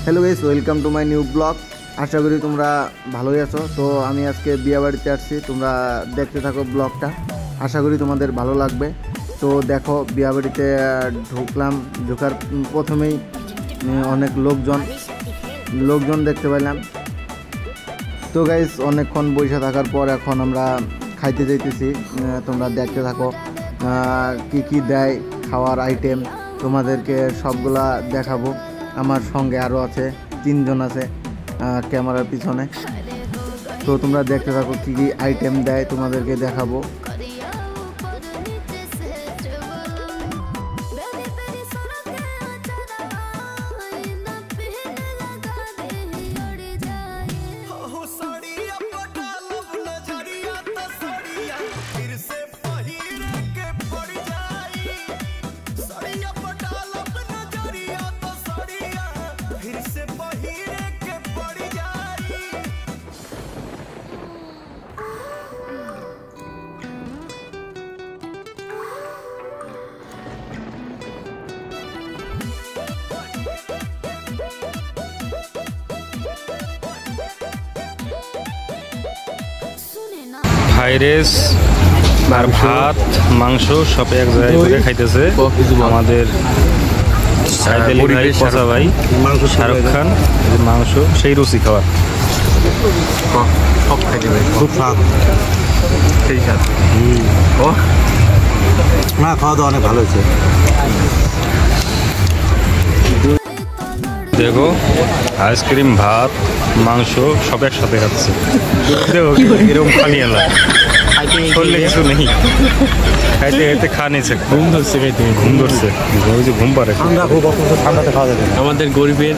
Hello guys, welcome to my new blog. আশা করি তোমরা ভালোই আছো। তো আমি আজকে বিয়ে বাড়িতে আসছি, তোমরা দেখতে থাকো ব্লগটা, আশা করি তোমাদের ভালো লাগবে। তো দেখো, বিয়ে বাড়িতে ঢোকার প্রথমেই অনেক লোকজন দেখতে পেলাম। তো গাইস, অনেকক্ষণ বসে থাকার পর এখন আমরা খাইতে যাইতেছি। তোমরা দেখতে থাকো কি কি দেয় খাওয়ার আইটেম, তোমাদেরকে সবগুলা দেখাবো। আমার সঙ্গে আরও আছে, 3 জন আছে ক্যামেরার পিছনে। তো তোমরা দেখতে থাকো কি কি আইটেম দেয়, তোমাদেরকে দেখাবো। ফ্রাইড রাইস আর ভাত মাংস সব এক জায়গায় করে খাইতেছে আমাদের ভাই শাহরুখ খান। মাংস সেই রুচি খাওয়ার সব খাইতে পারি, খুব স্বাদ, সেই স্বাদ। ও না, খাওয়া দাওয়া অনেক ভালো হয়েছে। দেখো, আইসক্রিম ভাত মাংস সব একসাথে খাচ্ছে। দেখো এরকম খানি এলা করলে কিছু নেই, খাইতে খাইতে খা নিয়েছে, ঘুম ধরছে, ঘুম ধরছে, ঘুম পারে। ঠান্ডাতে খাওয়া যাবে আমাদের গরিবের।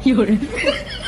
有人。